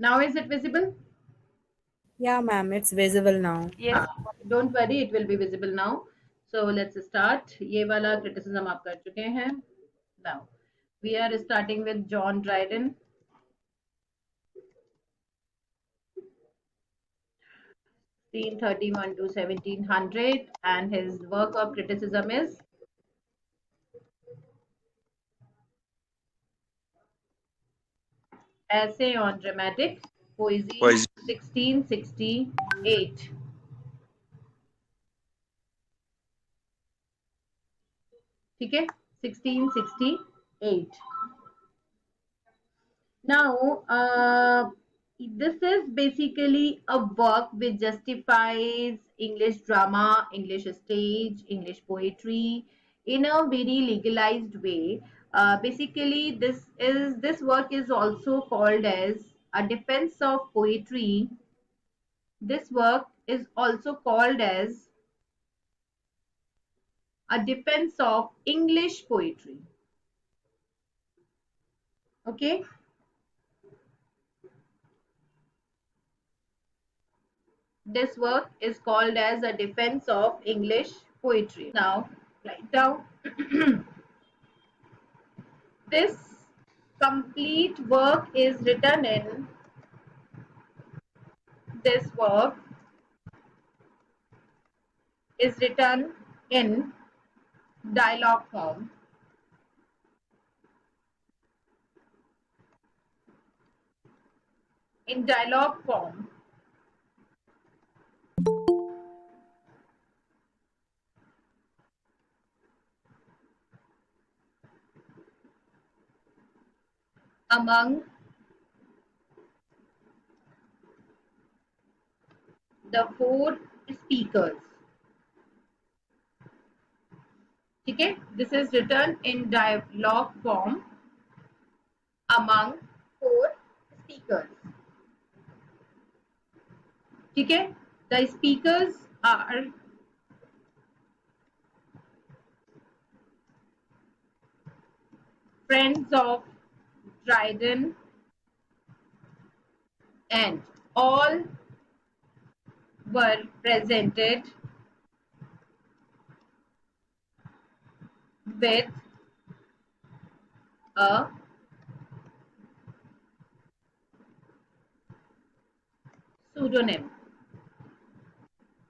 Now is it visible? Yeah, ma'am, it's visible now. Yes. Don't worry, it will be visible now. So let's start. ये वाला criticism आप कर चुके हैं. Now we are starting with John Dryden. 1631 to 1700, and his work of criticism is Essay on Dramatic Poesy, Poison. 1668. ठीक है, 1668. Now, this is basically a work which justifies English drama, English stage, English poetry in a very legalized way. Basically, this work is also called as a defense of poetry. This work is also called as a defense of English poetry. Okay. This work is called as a defense of English poetry. Now, write down. This complete work is written in this work is written in dialogue form. In dialogue form. Among the four speakers. Okay, this is written in dialogue form among four speakers. Okay, the speakers are friends of Dryden, and all were presented with a pseudonym.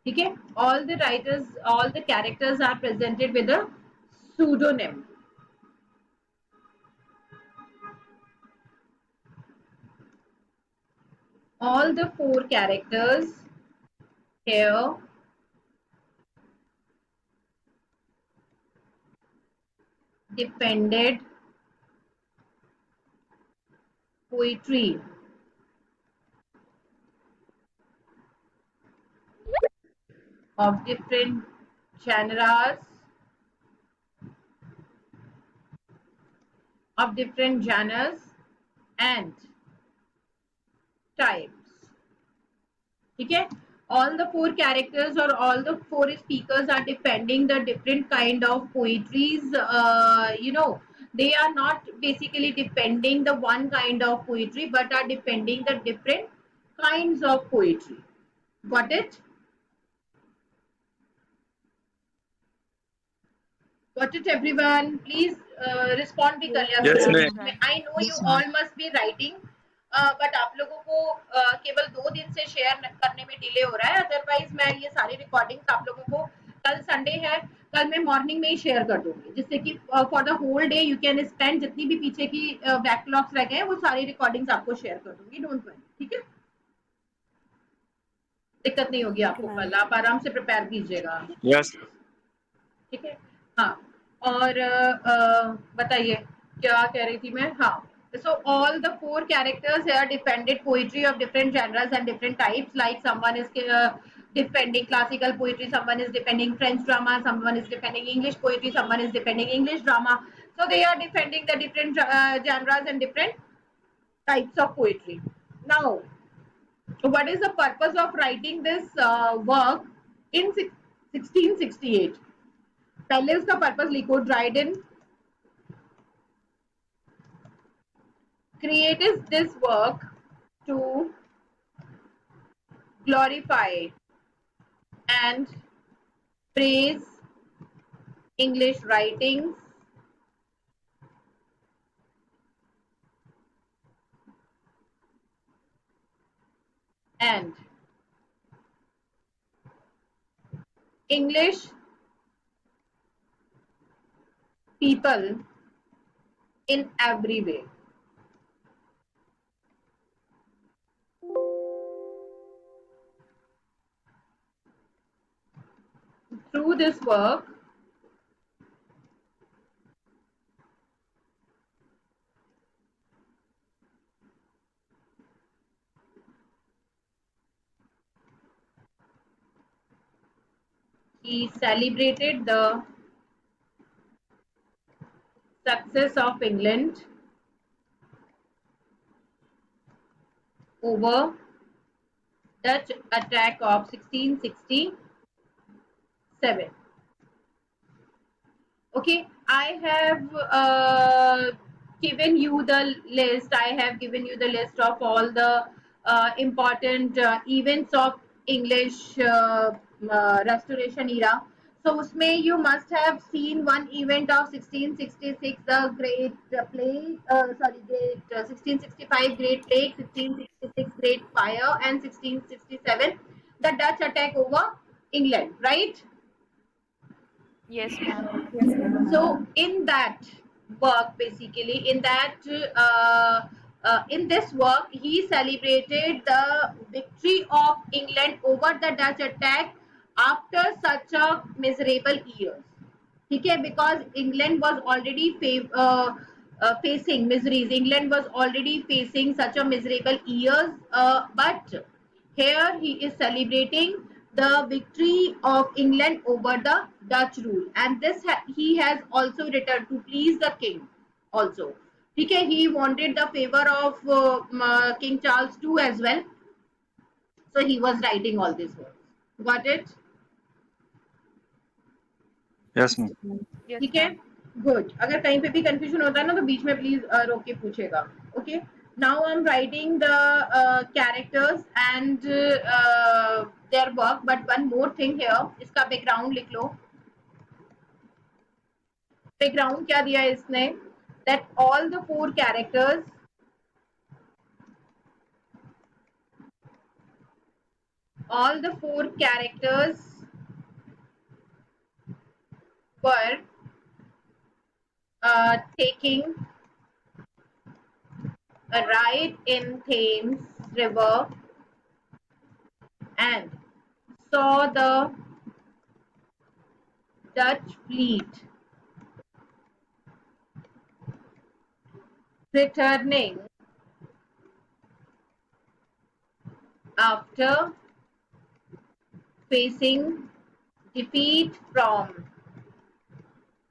Okay, all the writers, all the characters are presented with a pseudonym. All the four characters here defended poetry of different genres, and types. Okay, all the four characters or all the four speakers are defending the different kind of poetries. They are not basically defending the one kind of poetry, but are defending the different kinds of poetry. Got it? Got it, everyone? Please respond भी कर Yes, लिया Yes, करो. ma'am. ma'am. I know you all must be writing, but आप लोगों को केवल 2 दिन से शेयर करने में डिले हो रहा है. अदरवाइज मैं ये सारी रिकॉर्डिंग्स आप लोगों को कल संडे है, कल मैं मॉर्निंग में ही शेयर कर दूंगी, जिससे कि for the whole day you can spend जितनी भी पीछे की बैकलॉग्स रह गए हैं वो सारी रिकॉर्डिंग्स आपको शेयर कर दूंगी. डोंट वरी, ठीक है? दिक्कत नहीं होगी Okay, आपको. ma'am. कल आप आराम से प्रिपेयर कीजिएगा. Yes. ठीक है. हाँ, और बताइए क्या कह रही थी मैं. हाँ, so all the four characters here defended poetry of different genres and different types, like someone is defending classical poetry, someone is defending French drama, someone is defending English poetry, someone is defending English drama. So they are defending the different genres and different types of poetry. Now, what is the purpose of writing this work in 1668? पहले उसका purpose लिखो. Dryden creates this work to glorify and praise English writings and English people in every way. Through this work, he celebrated the success of England over Dutch attack of 1667. Okay, I have given you the list. I have given you the list of all the important events of English Restoration era. So, usme you must have seen one event of 1666, the Great Plague. Great 1665 Great Plague, 1666 Great Fire, and 1667 the Dutch attack over England. Right? Yes, ma'am. Yes, ma'am. So in that work, basically in this work, he celebrated the victory of England over the Dutch attack after such a miserable years. Okay, because England was already facing miseries. England was already facing such a miserable years, but here he is celebrating the victory of England over the Dutch rule, and this he has also returned to please the king. Also, okay, he wanted the favor of King Charles II as well, so he was writing all these words. Got it? Yes, ma'am. Yes, ठीक है, ma'am. Good. अगर कहीं पे भी confusion होता है ना तो बीच में प्लीज रोक के पूछेगा. Okay, now I am writing the characters and their work, but one more thing here, इसका बैकग्राउंड लिख लो. बैकग्राउंड क्या दिया है इसने, that all the four characters were taking a ride in Thames River and saw the Dutch fleet returning after facing defeat from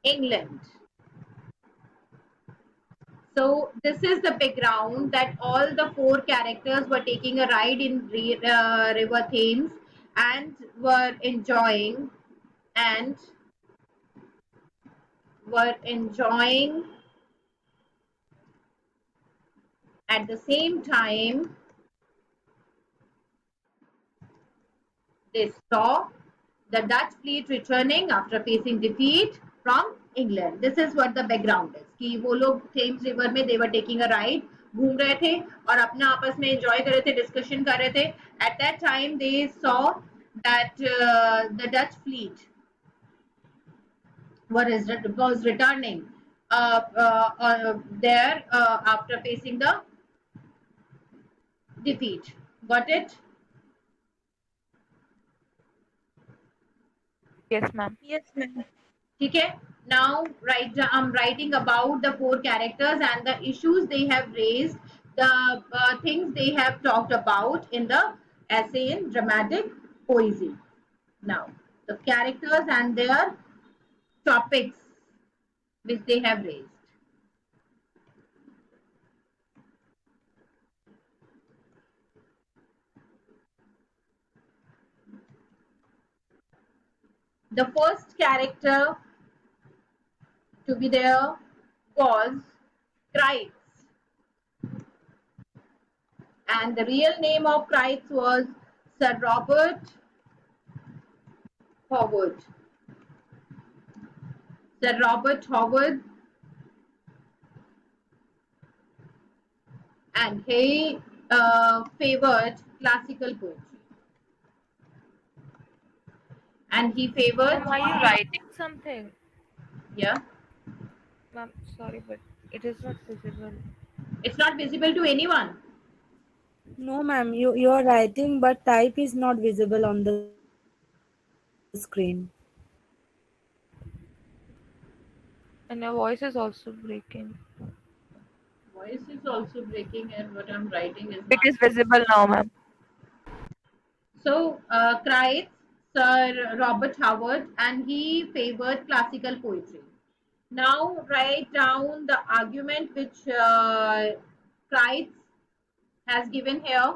England. So this is the background that all the four characters were taking a ride in River Thames and were and enjoying at the same time they saw the Dutch fleet returning after facing defeat from England. This is what the background is. कि वो लोग Thames river में they were taking a ride, घूम रहे थे और अपना आपस में enjoy कर रहे थे, discussion कर रहे थे. At that time they saw that the Dutch fleet was returning there after facing the defeat. Got it? Yes, ma'am. Yes, ma'am. ठीक है. Now I'm writing about the four characters and the issues they have raised, the things they have talked about in the essay in dramatic poesy. Now the characters and their topics which they have raised. The first character to be there was Crites, And the real name of Crichton was Sir Robert Howard. Sir Robert Howard, and he favored classical poetry. And he favored, Ma'am, are you writing something? yeah, Ma'am, sorry, but it is not visible. it's not visible to anyone. No, ma'am, you're writing, but type is not visible on the screen. And your voice is also breaking. Voice is also breaking, and what I'm writing is It not. is visible now, ma'am. So, Crichton, Sir Robert Howard, and he favored classical poetry. Now, write down the argument which Crichton has given here.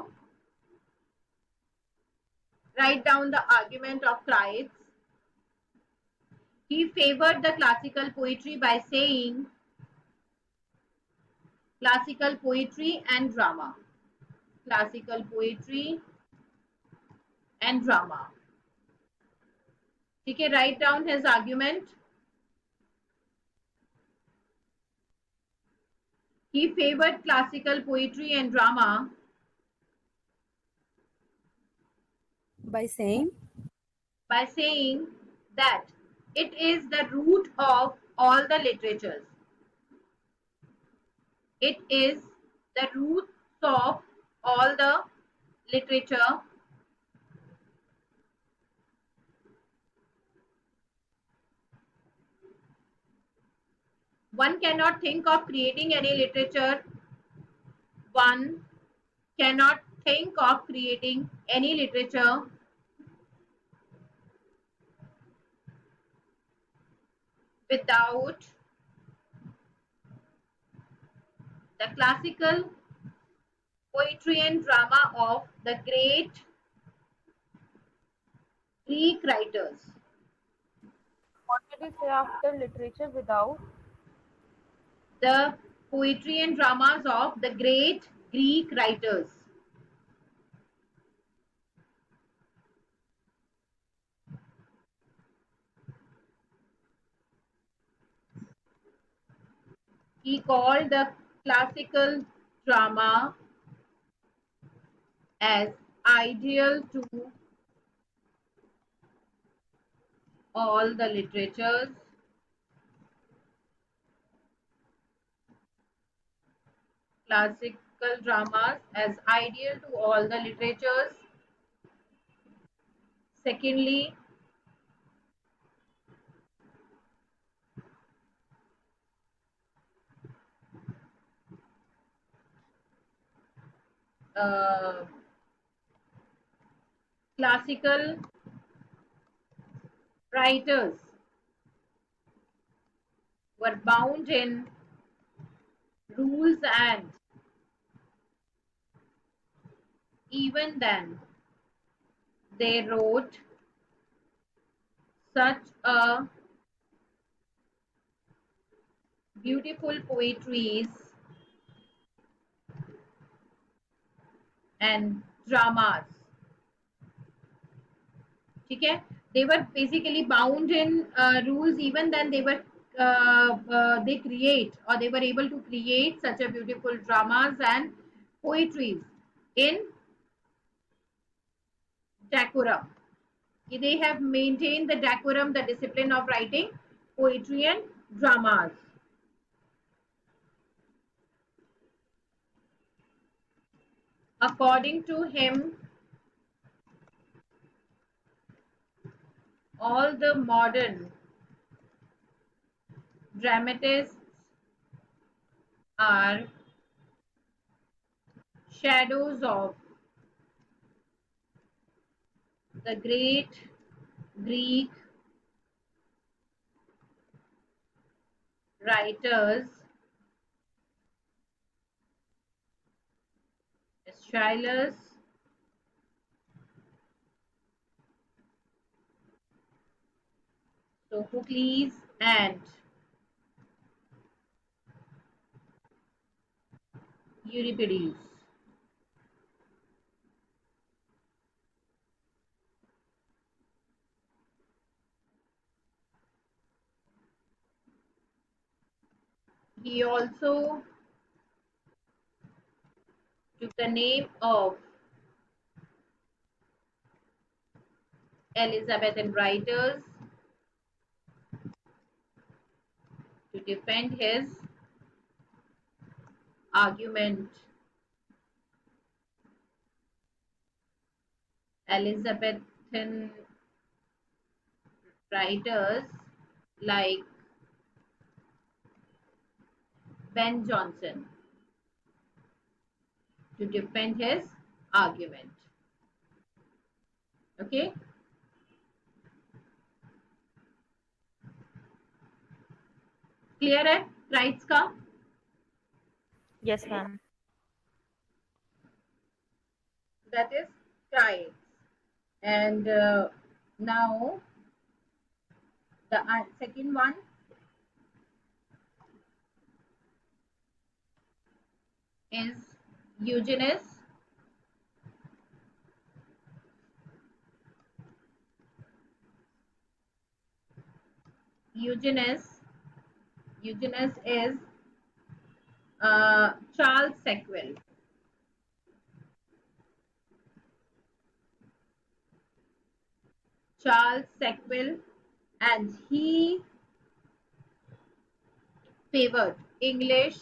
Write down the argument of Crichton. He favored the classical poetry by saying classical poetry and drama. Classical poetry and drama. ठीक है, write down his argument. He favored classical poetry and drama By saying, by saying that it is the root of all the literatures. It is the root of all the literature. One cannot think of creating any literature. One cannot think of creating any literature without the classical poetry and drama of the great Greek writers. What did you say after literature without? The poetry and dramas of the great Greek writers. He called the classical drama as ideal to all the literatures. Classical dramas as ideal to all the literatures. Secondly, uh, classical writers were bound in rules, and even then they wrote such a beautiful poetries and dramas. ठीक है, they were basically bound in rules, even then they were they create, or they were able to create such a beautiful dramas and poetries in decorum. They have maintained the decorum, the discipline of writing poetry and dramas. According to him, all the modern dramatists are shadows of the great Greek writers Aeschylus, Sophocles, and Euripides. He also took the name of Elizabethan writers to defend his argument. Elizabethan writers like Ben Jonson to defend his argument. Okay. Clear है rights का? Yes, ma'am. That is rights. And now the second one is Eugenus. Eugenus is Charles Sackville. Charles Sackville, and he favored English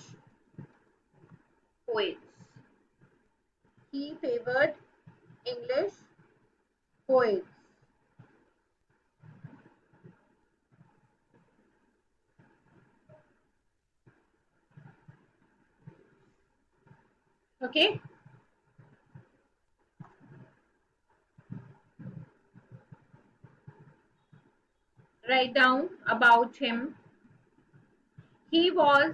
poets. He favored English poets. Okay. Write down about him. He was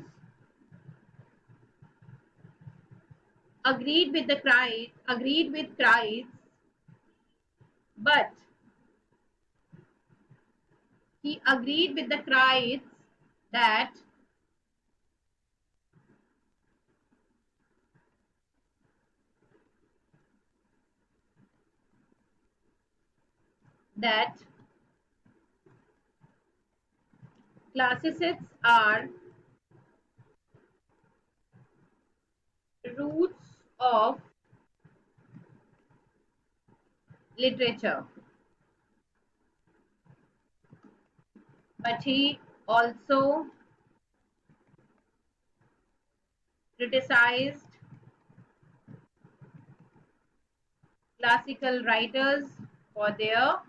agreed with Christ, but he agreed with the Christ that that classicists are roots of literature, but he also criticized classical writers for their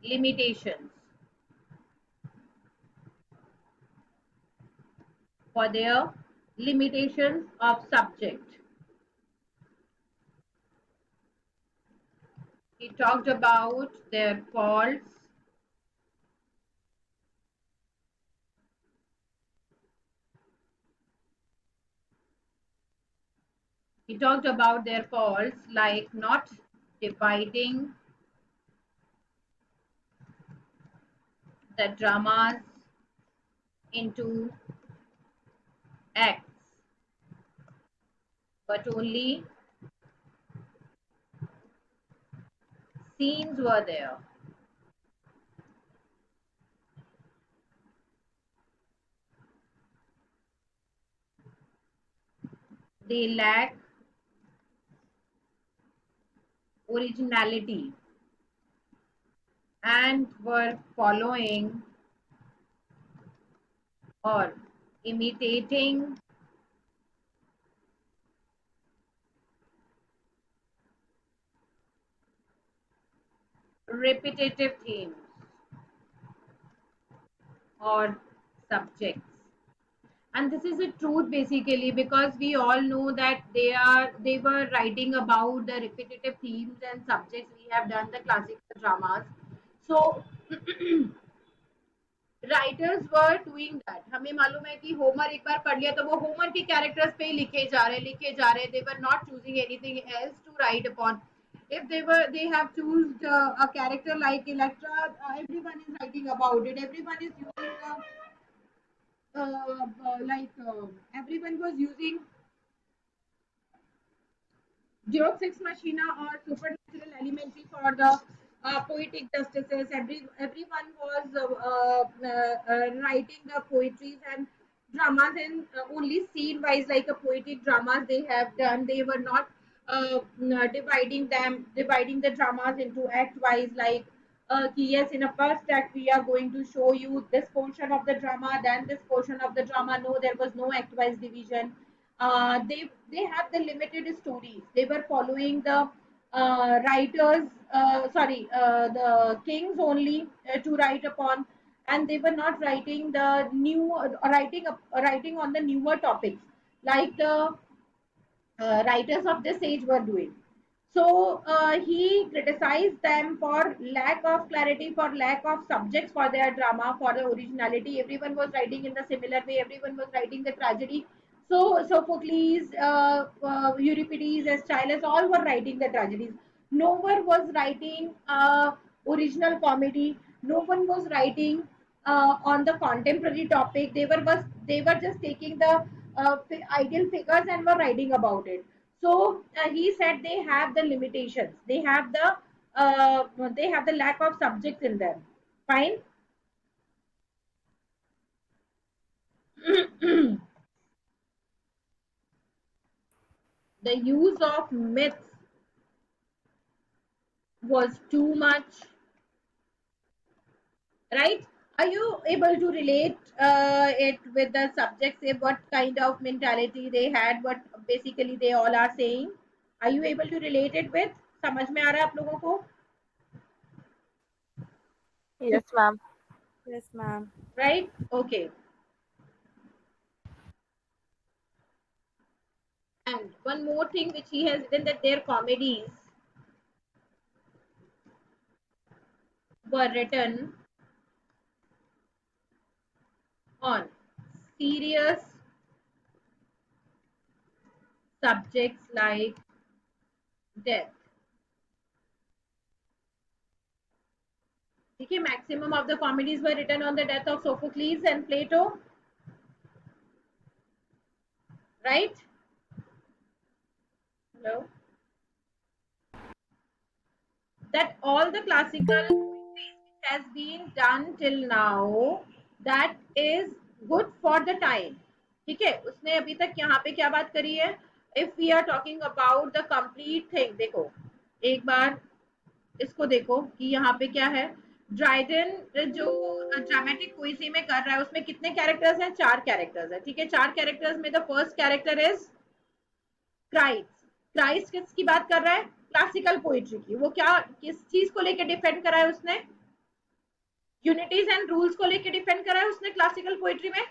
limitations, of subject. He talked about their faults. He talked about their faults like not dividing the dramas into acts, but only scenes were there. They lack originality and were following or imitating repetitive themes or subjects. And this is a truth basically, because we all know that they were writing about the repetitive themes and subjects. We have done the classical dramas, so writers were doing that. हमें मालूम है कि Homer एक बार पढ़ लिया तो वो Homer के कैरेक्टर्स पे ही लिखे जा रहे. They were not choosing anything else to write upon. If they have choose a character like Electra, everyone is writing about it. Everyone is using everyone was using Deus Ex Machina or Supernatural Elementary for the poetic justices. Everyone was writing the poetries and dramas in only scene wise, like a poetic dramas they have done. They were not dividing the dramas into act wise, like yes, in a first act we are going to show you this portion of the drama, then this portion of the drama. No, there was no act wise division. They have the limited stories. They were following the writers, the kings only to write upon, and they were not writing the new writing on the newer topics like the writers of this age were doing. So he criticized them for lack of clarity, for lack of subjects for their drama, for the originality. Everyone was writing in the similar way. Everyone was writing the tragedy. So Sophocles, Euripides, Aeschylus, all were writing the tragedies. No one was writing original comedy. No one was writing on the contemporary topic. They were just taking the ideal figures and were writing about it. So he said they have the limitations. They have the lack of subjects in them. Fine. The use of myths was too much, right? Are you able to relate it with the subjects? Say what kind of mentality they had, what basically they all are saying? Are you able to relate it with? समझ में आ रहा है आप लोगों को? Yes, ma'am. Yes, ma'am. Right? Okay. And one more thing which he has written, that their comedies were written on serious subjects like death. Okay, maximum of the comedies were written on the death of Sophocles and Plato, right? Hello? That all the classical poetry which has been done till now, that is good for the time. ठीक है, उसने अभी तक यहाँ पे क्या बात करी है? If we are talking about the complete thing, देखो एक बार इसको देखो कि यहाँ पे क्या है. ड्राइडन जो ड्रामेटिक पोइट्री में कर रहा है उसमें कितने कैरेक्टर्स हैं? 4 कैरेक्टर्स है. ठीक है, 4 कैरेक्टर्स में the first character is Christ. Christ किसकी बात कर रहा है? क्लासिकल पोइट्री की. वो क्या किस चीज को लेकर डिफेंड करा है उसने? यूनिटीज एंड रूल्स को लेकर डिफेंड करा है उसने क्लासिकल पोइट्री में.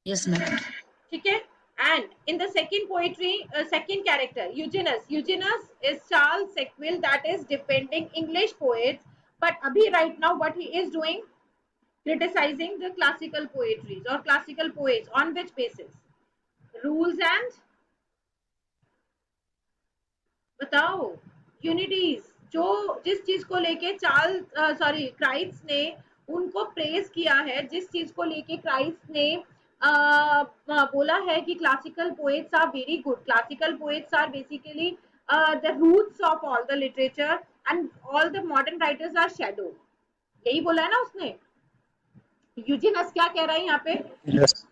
Yes, ma'am. ठीक है. And in the second poetry, second character, Eugenius is Charles Sackville, that is defending English poets. But abhi right now what he is doing? Criticizing the classical poetries or classical poets. On which basis? Rules and बताओ. Unities जो जिस चीज को लेके Christ ने उनको praise किया है, जिस चीज को लेके क्राइस्ट ने बोला है कि classical poets are very good. Classical poets are basically the roots of all the literature and all the modern writers are shadow. यही बोला है ना उसने. यूजिनस क्या कह रहा है यहाँ पे? Yes.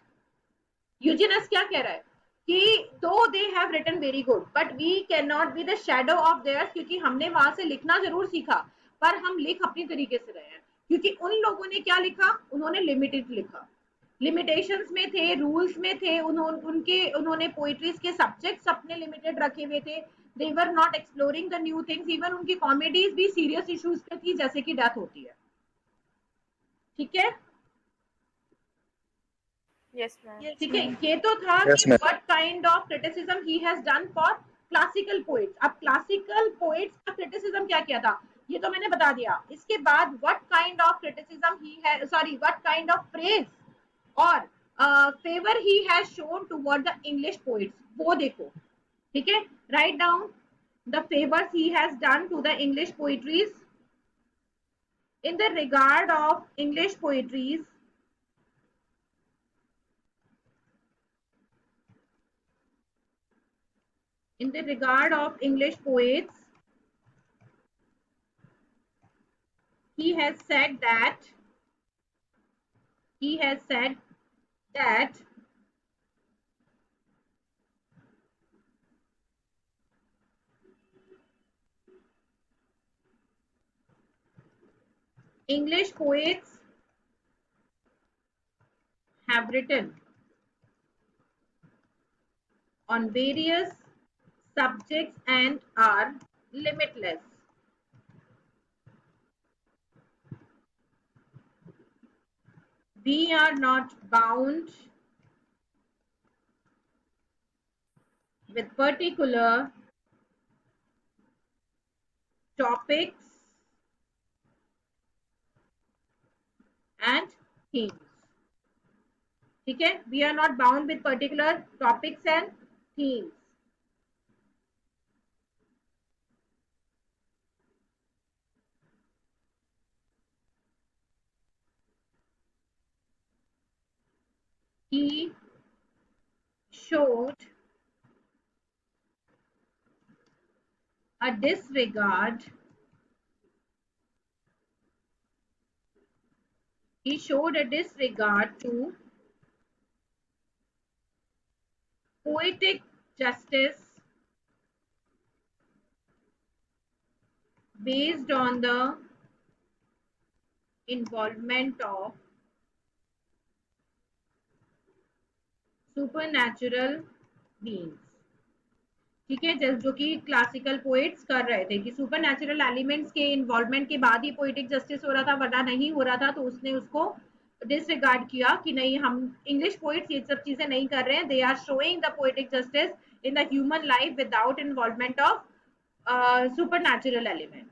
यूजिनस क्या कह रहा है कि though they have written very good but we can not be the shadow of theirs, क्योंकि हमने वहां से लिखना जरूर सीखा पर हम लिख अपनी तरीके से रहे हैं. क्योंकि उन लोगों ने क्या लिखा? उन्होंने लिमिटेड लिखा, लिमिटेशंस में थे, रूल्स में थे. उन्होंने पोइट्रीज के सब्जेक्ट्स अपने लिमिटेड रखे हुए थे. They were not exploring the new things. Even उनकी कॉमेडीज भी सीरियस इश्यूज पे थी, जैसे कि डेथ होती है. ठीक है. Yes, ma'am. ठीक है, ये तो था Yes, कि ma'am. What kind of criticism he has done for classical poets. अब क्लासिकल पोएट्स का क्रिटिसिज्म क्या किया था ये तो मैंने बता दिया. इसके बाद what kind of criticism he है, sorry what kind of praise और favour he has shown toward the English poets, वो देखो. ठीक है, right down the favours he has done to the English poetries in the regard of English poetries. In the regard of English poets, he has said that he has said that English poets have written on various subjects and are limitless. We are not bound with particular topics and themes. ठीक है, we are not bound with particular topics and themes. He showed a disregard to poetic justice based on the involvement of supernatural beings. ठीक है, जो कि classical poets कर रहे थे कि सुपर नेचुरल एलिमेंट्स के इन्वॉल्वमेंट के बाद ही पोएटिक जस्टिस हो रहा था, वरना नहीं हो रहा था। तो उसने उसको डिसरिगार्ड किया कि नहीं, हम इंग्लिश पोएट्स ये सब चीजें नहीं कर रहे हैं। They are showing the poetic justice in the human life without involvement of supernatural element.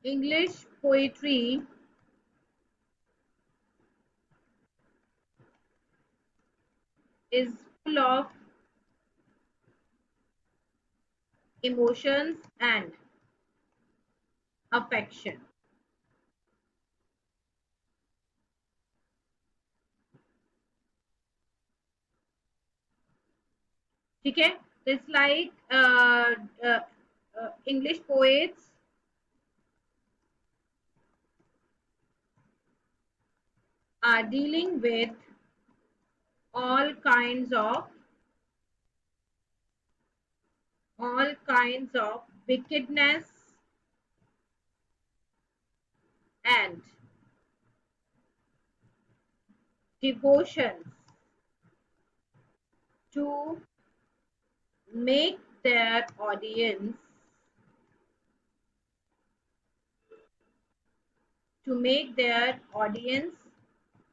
English poetry is full of emotions and affection. ठीक है, it's like English poets are dealing with all kinds of wickedness and devotions to make their audience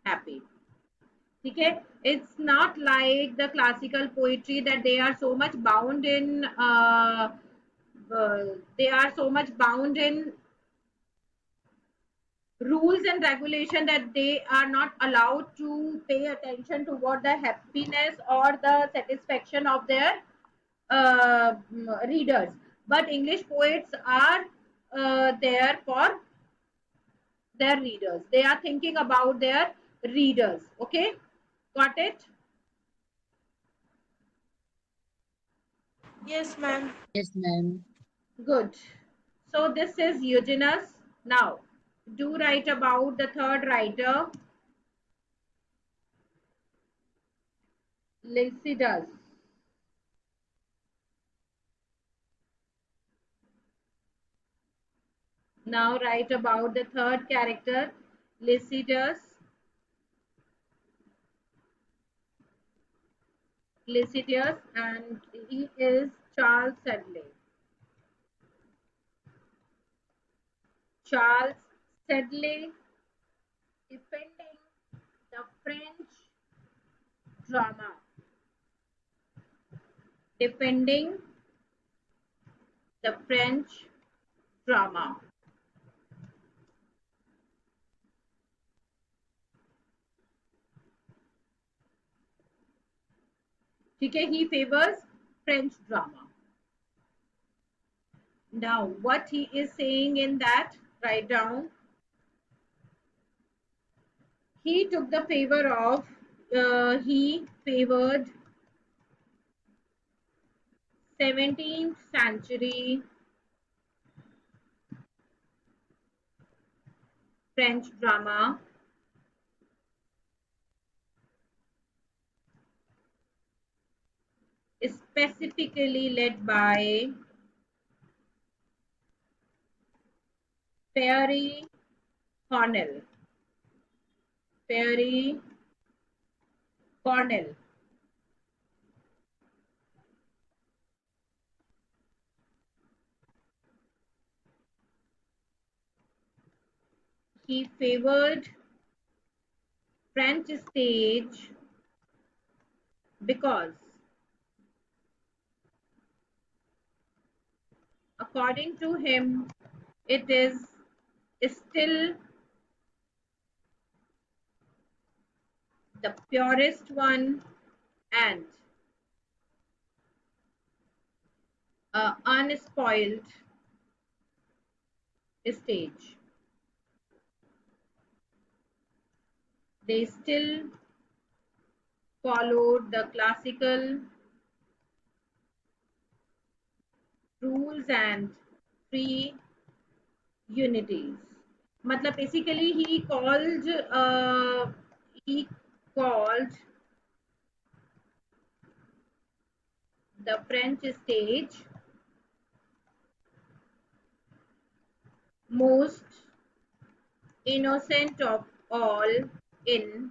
happy. ठीक है, it's not like the classical poetry that they are so much bound in rules and regulation that they are not allowed to pay attention to what the happiness or the satisfaction of their readers. But English poets are there for their readers. They are thinking about their readers. Okay, got it? Yes, ma'am. Yes, ma'am. Good. So this is Eugenius. Now, do write about the third writer, Lycidas. Now write about the third character, Lycidas. And he is Charles Sedley. Charles Sedley defending the French drama. Defending the French drama. ठीक है, he favors French drama. Now, what he is saying in that, write down. He took the favor of, he favored 17th century French drama is specifically led by Perry Cornell. Perry Cornell. He favored French stage because, according to him, it is still the purest one and unspoiled stage. They still followed the classical rules and free unities. मतलब basically he called the French stage most innocent of all in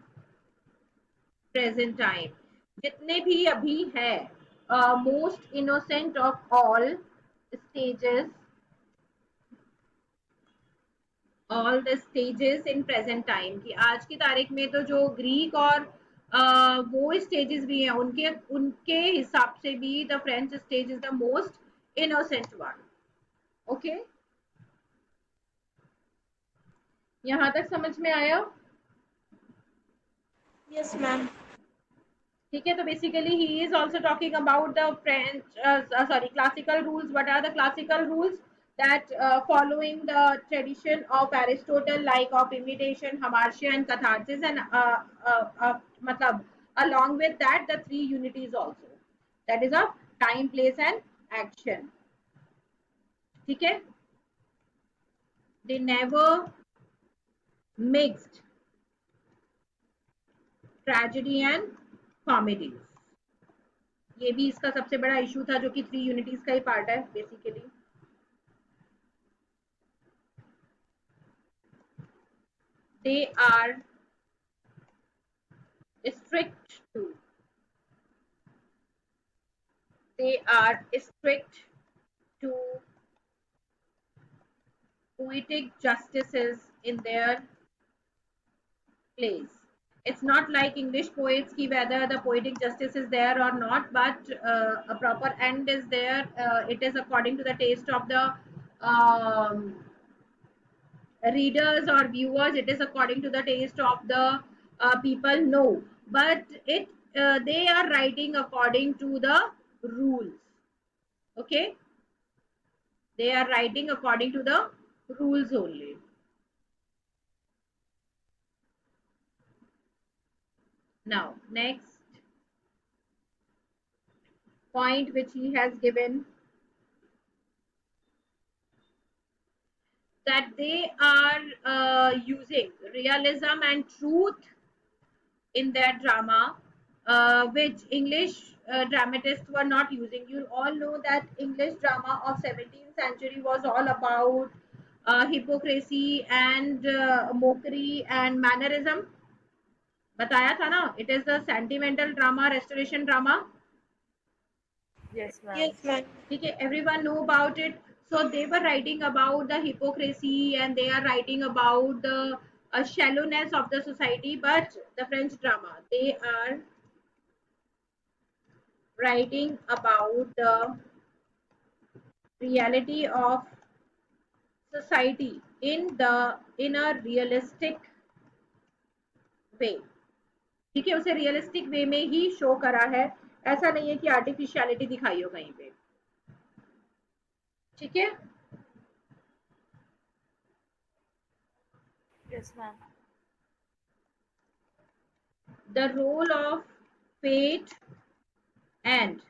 present time. जितने भी अभी है most innocent of all stages, all the stages in present time, कि आज की तारीख में तो जो ग्रीक और वो स्टेजेस भी हैं उनके उनके हिसाब से भी the French stage is the most innocent one. Okay, यहाँ तक समझ में आया? Yes, ma'am. ठीक है, तो basically he is also talking about the French sorry classical rules. What are the classical rules? that following the tradition of Aristotle, like of imitation, hamartia and catharsis, and matlab, along with that the three unities also, that is of time, place and action. ठीक है, they never mixed tragedy and comedies. ये भी इसका सबसे बड़ा issue था जो कि थ्री यूनिटीज का ही पार्ट है basically. They are strict to they are strict to poetic justices in their plays. It's not like English poets ki whether the poetic justice is there or not, but a proper end is there. It is according to the taste of the um, readers or viewers. It is according to the taste of the people. No, but it they are writing according to the rules. Okay, they are writing according to the rules only. Now next point which he has given, that they are using realism and truth in their drama, which English dramatists were not using. You all know that English drama of 17th century was all about hypocrisy and mockery and mannerism. बताया था ना, it is the sentimental drama, restoration drama. Yes, ma'am. Yes, ma'am. ठीक है, everyone know about it. So they were writing about the hypocrisy and they are writing about the shallowness of the society. But the French drama, they are writing about the reality of society in a realistic way. ठीक है, उसे realistic वे में ही show करा है, ऐसा नहीं है कि आर्टिफिशियलिटी दिखाई हो कहीं पे. ठीक है, Yes, ma'am. the role of fate and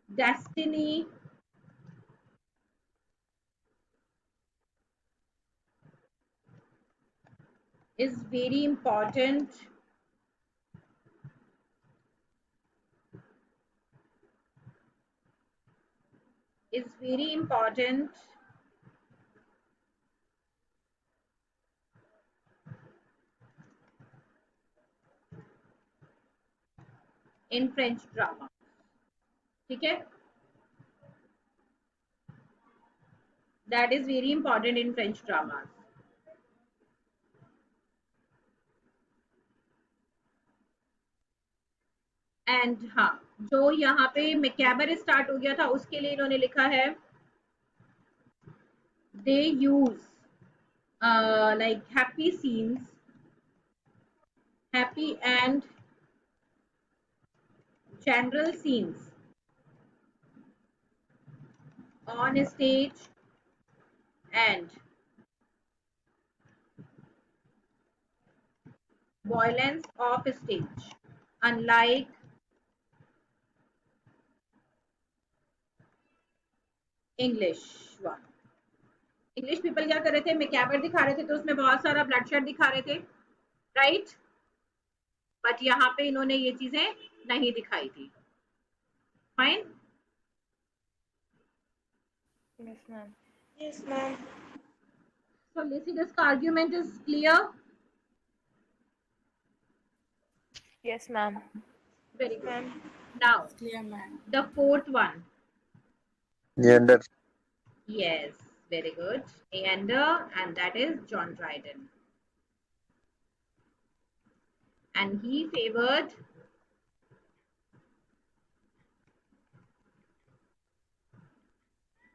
destiny is very important is very important in French drama. ठीक है, that is very important in French dramas. And हाँ, जो यहाँ पे मैकेबर स्टार्ट हो गया था उसके लिए इन्होंने लिखा है they use like happy and general scenes on stage and violence off stage, unlike English one. English people क्या कर रहे थे, मैकेबर दिखा रहे थे तो उसमें बहुत सारा ब्लडशेड दिखा रहे थे, राइट? बट यहाँ पे इन्होंने ये चीजें नहीं दिखाई थी. Fine. Yes, ma'am. Yes, ma'am. So Lycidas का argument is clear. Yes, ma'am. Very good. Ma'am. Now Clear, ma'am. the fourth one. Neander. Yes, very good. Neander, and that is John Dryden. And he favored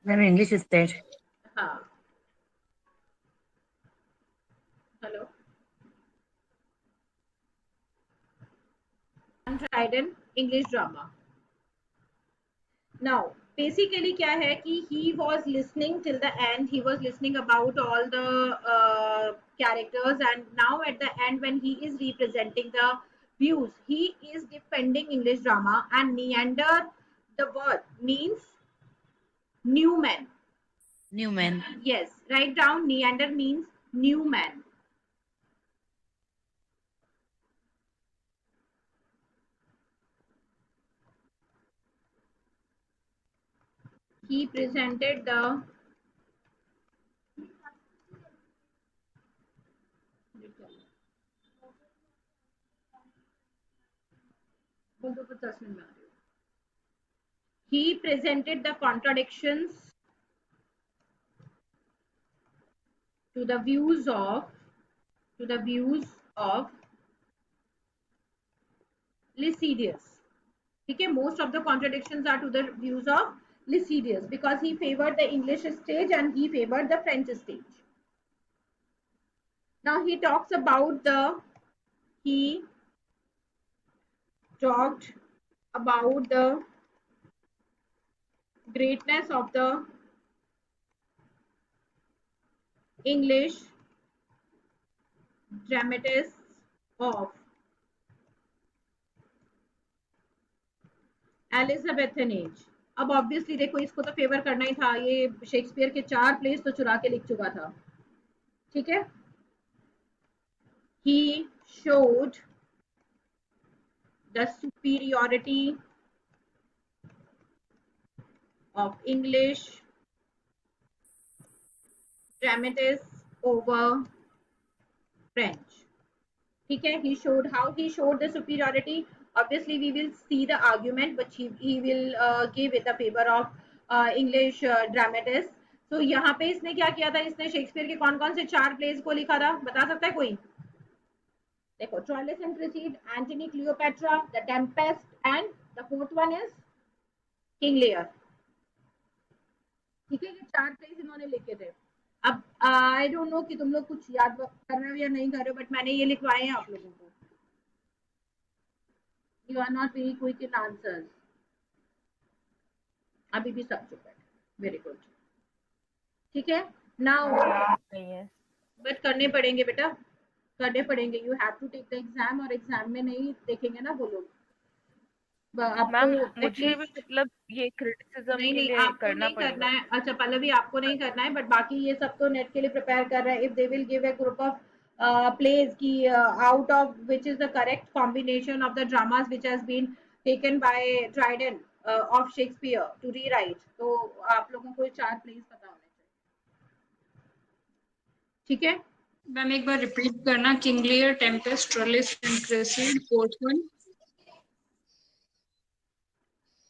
Ma'am, English is there. Hello. John Dryden, English drama. Now, basically क्या है कि he was listening till the end. He was listening about all the characters, and now at the end when he is representing the views, he is defending English drama. And Neander, the word means new man. New man. Yes, write down Neander means new man. He presented the he presented the contradictions to the views of Lycidius. Okay, most of the contradictions are to the views of Lycidius because he favored the English stage and he favored the French stage. Now he talked about the greatness of the English dramatists of Elizabethan age. अब obviously देखो इसको तो favour करना ही था, ये Shakespeare के 4 place तो चुरा के लिख चुका था. ठीक है. He showed the superiority of English dramatists over French. ठीक है. He showed how he showed the superiority. Obviously we will see the argument, but he will give it the favor of English dramatists. So यहाँ पे इसने क्या किया था, इसने Shakespeare के कौन कौन से 4 प्लेस को लिखा था, बता सकता है कोई? देखो, Troilus and Cressida, Antony Cleopatra, the Tempest, and the fourth one is King Lear. ठीक है, ये 4 प्लेस इन्होंने लिखे थे. अब आई डोंट नो कि तुम लोग कुछ याद कर रहे हो या नहीं कर रहे हो, बट मैंने ये लिखवाए हैं आप लोगों को. You are not very quick in answers. अभी भी सब चुप है. Very good. ठीक है. नाउ बट करने पड़ेंगे बेटा, करने पड़ेंगे. You have to take the exam, और एग्जाम में नहीं देखेंगे ना वो लोग. मैम मुझे भी मतलब ये क्रिटिसिज्म के लिए आपको करना नहीं करना पड़ेगा. है. अच्छा पल्लवी, आपको नहीं करना है, बट बाकी ये सब तो नेट के लिए प्रिपेयर कर रहे हैं. If they will give a group of plays ki out of which is the correct combination of the dramas which has been taken by Dryden of Shakespeare to rewrite. तो आप लोगों को 4 plays पता होने चाहिए. ठीक है. मैम एक बार रिपीट करना. King Lear, Tempest, Troilus and Cressida, fourth one.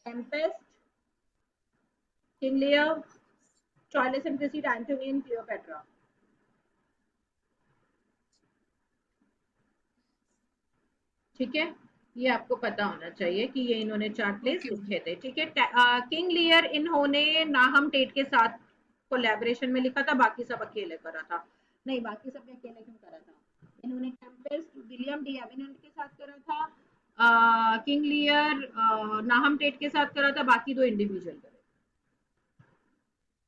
Tempest, King Lear, Troilus and Cressida, Antony and Cleopatra. ठीक है. ये आपको पता होना चाहिए कि ये इन्होंने 4 प्लेस लिखे थे. ठीक है. किंग लियर इन्होंने नाहम टेट के साथ कोलैबोरेशन में लिखा था, बाकी सब अकेले करा था. नहीं, बाकी सब ने अकेले क्यों करा था? इन्होंने टेम्पेस्ट विलियम डी एविनेंट के साथ करा था, किंग लियर नाहम टेट के साथ करा था, बाकी 2 इंडिविजुअल करे.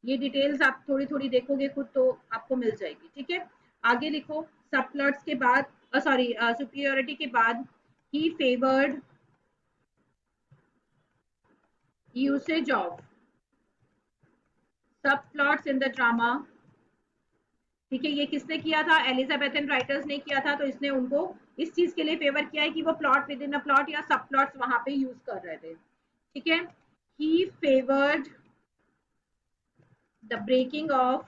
ये डिटेल्स आप थोड़ी थोड़ी देखोगे खुद तो आपको मिल जाएगी. ठीक है. आगे लिखो. सब प्लॉट्स के बाद सॉरी सुपीरियोरिटी के बाद he favored usage of subplots in the drama. ठीक है. ये किसने किया था? एलिजाबेथन राइटर्स ने किया था. तो इसने उनको इस चीज के लिए फेवर किया है कि वो plot with in a plot या सब प्लॉट्स वहां पे यूज कर रहे थे. ठीक है. he favored the breaking of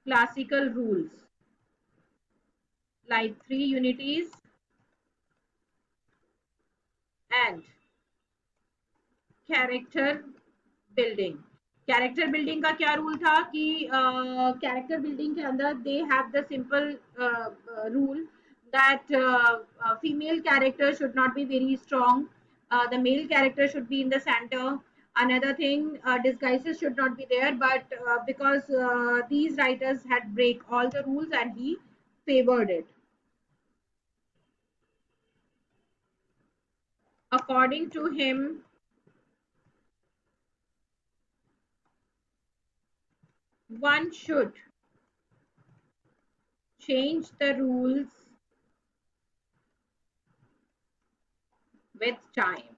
classical rules like 3 unities and character building. Character building का क्या रूल था कि कैरेक्टर बिल्डिंग के अंदर they have the simple rule that female character should not be very strong, the mail character should be in the centre. Another thing, disguises should not be there, but because these writers had break all the rules and he favored it. According to him, one should change the rules with time.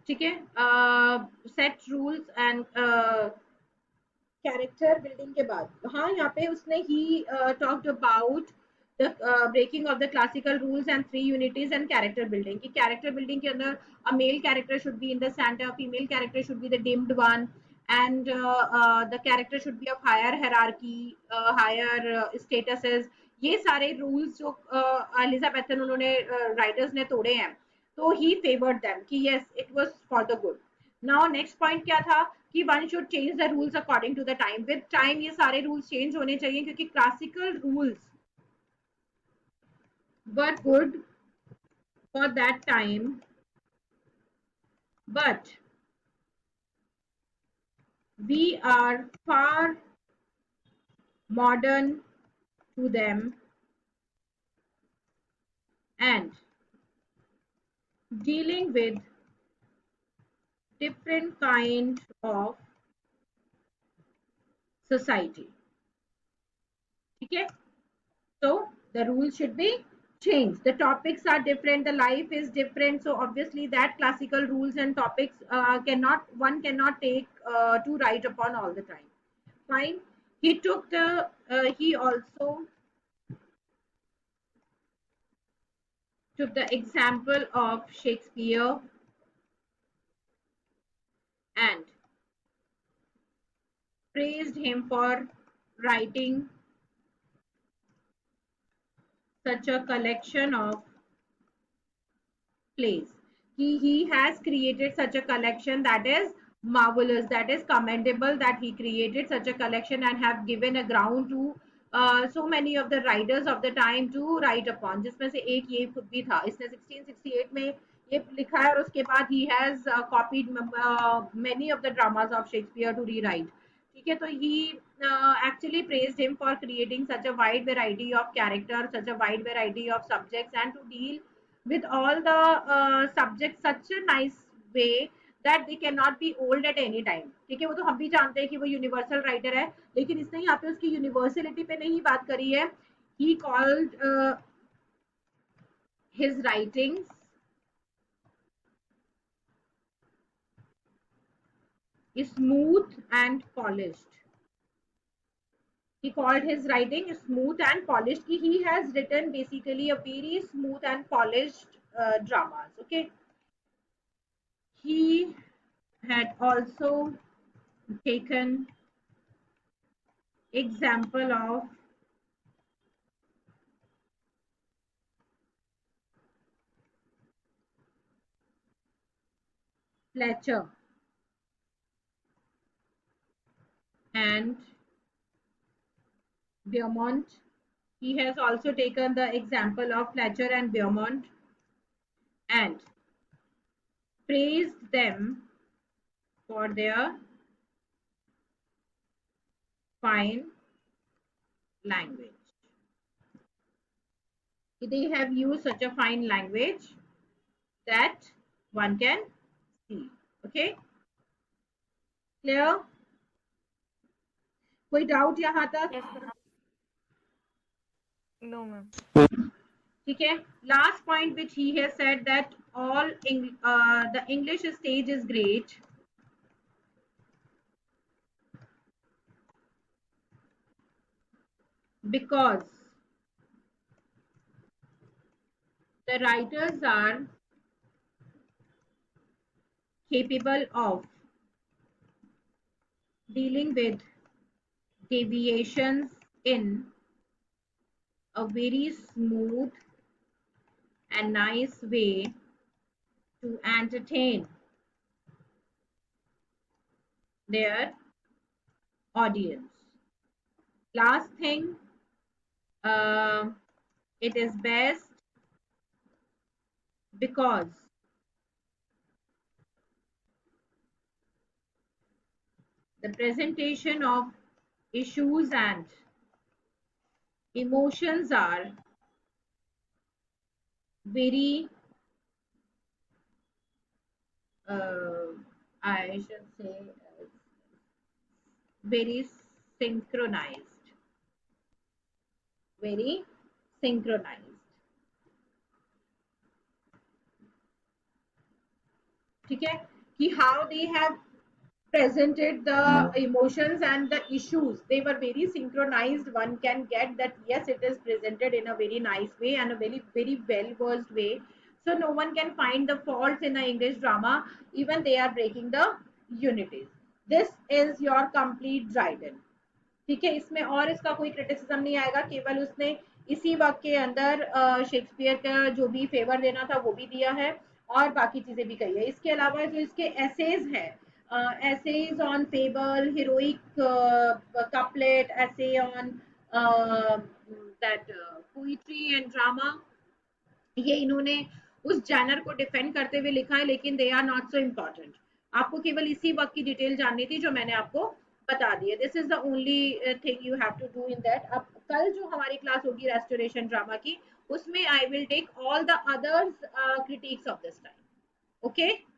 ठीक है. Set rules and character building के बाद हाँ यहाँ पे उसने he talked about the breaking of the classical rules and 3 unities and character building. की character building के अंदर a male character should be in the centre, female character should be the deemed one and the character should be of higher hierarchy, higher statuses. ये सारे rules जो Elizabethan उन्होंने writers ने तोड़े हैं तो ही फेवर्ड देम कि yes it was for the good. Now next point क्या था कि one should change the rules according to the time. With time ये सारे रूल्स चेंज होने चाहिए क्योंकि classical rules were good for that time but we are far modern to them and dealing with different kind of society. ठीक है. So the rules should be changed. The topics are different, the life is different, so obviously that classical rules and topics one cannot take to write upon all the time. Fine. He took the he also took the example of Shakespeare and praised him for writing such a collection of plays. He has created such a collection that is marvelous, that is commendable, that he created such a collection and have given a ground to so many of the writers of the time to write upon. जिसमें से एक ये खुद भी था. इसने 1668 में ये लिखा है और उसके बाद he has copied many of the dramas of Shakespeare to rewrite. ठीक है, तो he actually praised him for creating such a wide variety of characters, such a wide variety of subjects, and to deal with all the subjects such a nice way that they cannot be old at any time. ठीक है, वो तो हम भी जानते हैं कि वो यूनिवर्सल राइटर है, लेकिन इसने यहाँ पे उसकी यूनिवर्सलिटी पे नहीं बात करी है. He called his writings smooth and polished. He called his writing smooth and polished. He has written basically a very smooth and polished dramas. Okay, he had also taken example of Fletcher and Beaumont. He has also taken the example of Fletcher and Beaumont and praised them for their fine language. They have used such a fine language that one can see. Okay, clear? कोई doubt यहाँ तक? Yes, ma'am. No, ma'am. ठीक है, last point which he has said that the English stage is great because the writers are capable of dealing with deviations in a very smooth and nice way to entertain their audience. Last thing, it is best because the presentation of issues and emotions are very I should say very synchronized, very synchronized. ठीक है, कि how they have presented the emotions and the issues, they were very synchronized. One can get that yes, it is presented in a very nice way and a very well versed way, so no one can find the faults in the English drama, even they are breaking the unities. This is your complete Dryden. ठीक है, इसमें और इसका कोई criticism नहीं आएगा, केवल उसने इसी वक्त के अंदर शेक्सपियर का जो भी फेवर देना था वो भी दिया है और बाकी चीजें भी कही है. इसके अलावा जो इसके एसेज है, essays on fable, heroic couplet, essay on that poetry and drama, ये इन्होंने उस जैनर को डिफेंड करते हुए लिखा है, लेकिन they are not so important. आपको केवल इसी वक्त की डिटेल जाननी थी जो मैंने आपको बता दी है. This is the only thing you have to do in that. अब कल जो हमारी क्लास होगी रेस्टोरेशन ड्रामा की, उसमें I will take all the others critics of this time. Okay.